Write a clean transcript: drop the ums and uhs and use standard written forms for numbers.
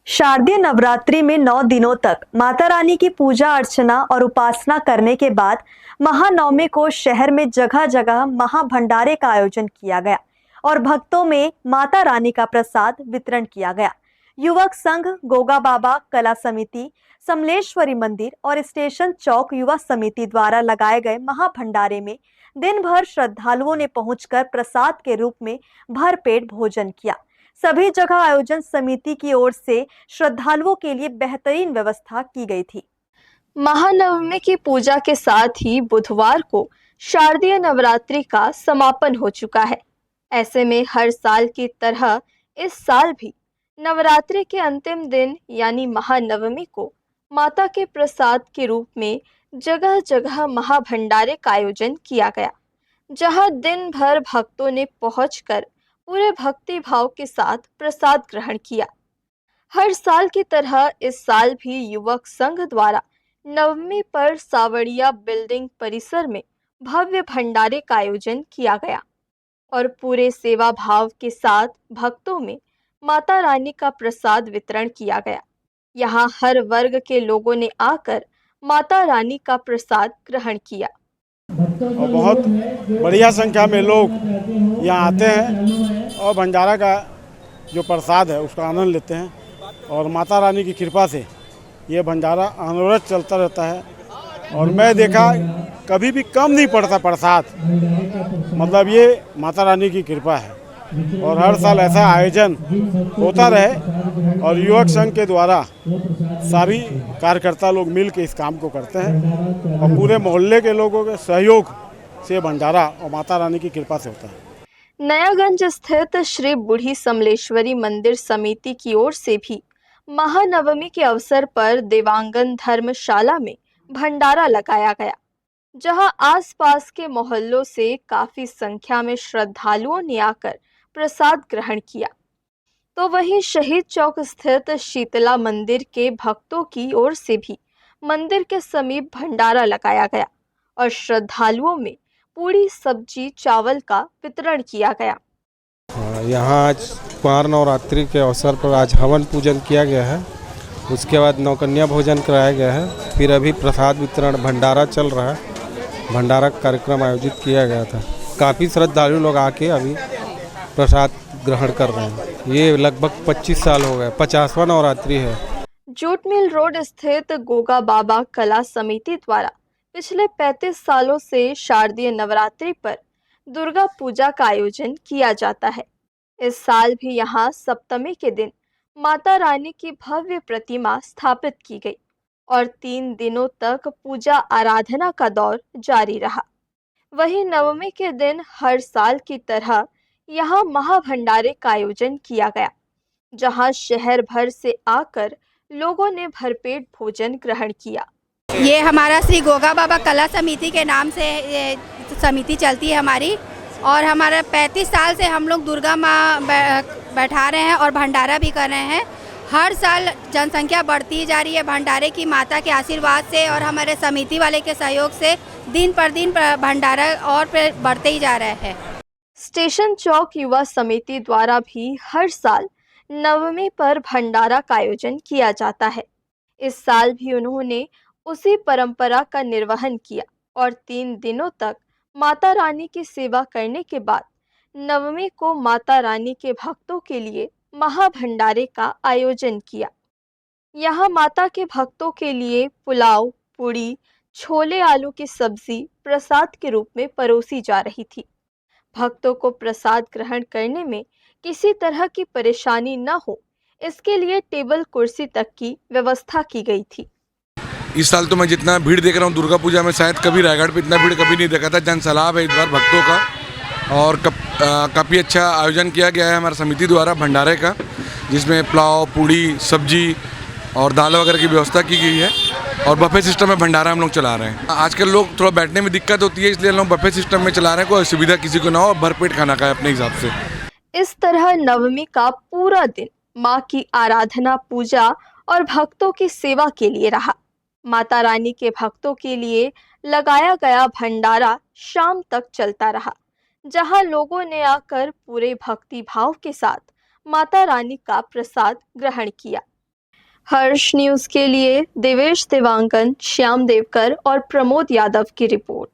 शारदीय नवरात्रि में 9 दिनों तक माता रानी की पूजा अर्चना और उपासना करने के बाद महानवमी को शहर में जगह जगह महाभंडारे का आयोजन किया गया और भक्तों में माता रानी का प्रसाद वितरण किया गया। युवक संघ, गोगा बाबा कला समिति, समलेश्वरी मंदिर और स्टेशन चौक युवा समिति द्वारा लगाए गए महाभंडारे में दिन भर श्रद्धालुओं ने पहुंचकर प्रसाद के रूप में भरपेट भोजन किया। सभी जगह आयोजन समिति की ओर से श्रद्धालुओं के लिए बेहतरीन व्यवस्था की गई थी। महानवमी की पूजा के साथ ही बुधवार को शारदीय नवरात्रि का समापन हो चुका है। ऐसे में हर साल की तरह इस साल भी नवरात्रि के अंतिम दिन यानी महानवमी को माता के प्रसाद के रूप में जगह जगह महाभंडारे का आयोजन किया गया, जहां दिन भर भक्तों ने पहुंचकर पूरे भक्ति भाव के साथ प्रसाद ग्रहण किया। हर साल की तरह इस साल भी युवक संघ द्वारा नवमी पर सावड़िया बिल्डिंग परिसर में भव्य भंडारे का आयोजन किया गया और पूरे सेवा भाव के साथ भक्तों में माता रानी का प्रसाद वितरण किया गया। यहाँ हर वर्ग के लोगों ने आकर माता रानी का प्रसाद ग्रहण किया और बहुत बढ़िया संख्या में लोग यहाँ आते हैं और भंडारा का जो प्रसाद है उसका आनंद लेते हैं और माता रानी की कृपा से ये भंडारा अनवरत चलता रहता है। और मैं देखा कभी भी कम नहीं पड़ता प्रसाद, मतलब ये माता रानी की कृपा है और हर साल ऐसा आयोजन होता रहे। और युवक संघ के द्वारा सभी कार्यकर्ता लोग मिल के इस काम को करते हैं और पूरे मोहल्ले के लोगों के सहयोग से भंडारा और माता रानी की कृपा से होता है। नयागंज स्थित श्री बूढ़ी समलेश्वरी मंदिर समिति की ओर से भी महानवमी के अवसर पर देवांगन धर्मशाला में भंडारा लगाया गया, जहां आसपास के मोहल्लों से काफी संख्या में श्रद्धालुओं ने आकर प्रसाद ग्रहण किया। तो वहीं शहीद चौक स्थित शीतला मंदिर के भक्तों की ओर से भी मंदिर के समीप भंडारा लगाया गया और श्रद्धालुओं में पूरी सब्जी चावल का वितरण किया गया। यहाँ आज कुंवार नवरात्रि के अवसर पर आज हवन पूजन किया गया है, उसके बाद नौकन्या भोजन कराया गया है, फिर अभी प्रसाद वितरण भंडारा चल रहा है। भंडारा कार्यक्रम आयोजित किया गया था। काफ़ी श्रद्धालु लोग आके अभी प्रसाद ग्रहण कर रहे हैं। ये लगभग 25 साल हो गए, 50वां नवरात्रि है। जूट मिल रोड स्थित गोगा बाबा कला समिति द्वारा पिछले 35 सालों से शारदीय नवरात्रि पर दुर्गा पूजा का आयोजन किया जाता है। इस साल भी यहाँ सप्तमी के दिन माता रानी की भव्य प्रतिमा स्थापित की गई और 3 दिनों तक पूजा आराधना का दौर जारी रहा। वहीं नवमी के दिन हर साल की तरह यहाँ महाभंडारे का आयोजन किया गया, जहाँ शहर भर से आकर लोगों ने भरपेट भोजन ग्रहण किया। ये हमारा श्री गोगा बाबा कला समिति के नाम से ये समिति चलती है हमारी, और हमारा 35 साल से हम लोग दुर्गा माँ बैठा रहे हैं और भंडारा भी कर रहे हैं। हर साल जनसंख्या बढ़ती जा रही है भंडारे की माता के आशीर्वाद से और हमारे समिति वाले के सहयोग से दिन पर दिन भंडारा और बढ़ते ही जा रहे हैं। स्टेशन चौक युवा समिति द्वारा भी हर साल नवमी पर भंडारा का आयोजन किया जाता है। इस साल भी उन्होंने उसी परंपरा का निर्वहन किया और 3 दिनों तक माता रानी की सेवा करने के बाद नवमी को माता रानी के भक्तों के लिए महाभंडारे का आयोजन किया। यहाँ माता के भक्तों के लिए पुलाव, पूड़ी, छोले आलू की सब्जी प्रसाद के रूप में परोसी जा रही थी। भक्तों को प्रसाद ग्रहण करने में किसी तरह की परेशानी न हो, इसके लिए टेबल कुर्सी तक की व्यवस्था की गई थी। इस साल तो मैं जितना भीड़ देख रहा हूँ दुर्गा पूजा में, शायद कभी रायगढ़ पे इतना भीड़ कभी नहीं देखा था। जन सैलाब है इस बार भक्तों का और काफ़ी अच्छा आयोजन किया गया है हमारी समिति द्वारा भंडारे का, जिसमें पुलाव, पूड़ी, सब्जी और दाल वगैरह की व्यवस्था की गई है और बफे सिस्टम में भंडारा हम लोग चला रहे हैं। आजकल लोग थोड़ा बैठने में दिक्कत होती है, इसलिए हम लोग बफे सिस्टम में चला रहे हैं, कोई असुविधा किसी को ना हो, भरपेट खाना खाए अपने हिसाब से। इस तरह नवमी का पूरा दिन माँ की आराधना, पूजा और भक्तों की सेवा के लिए रहा। माता रानी के भक्तों के लिए लगाया गया भंडारा शाम तक चलता रहा, जहां लोगों ने आकर पूरे भक्ति भाव के साथ माता रानी का प्रसाद ग्रहण किया। हर्ष न्यूज़ के लिए देवेश देवांगन, श्याम देवकर और प्रमोद यादव की रिपोर्ट।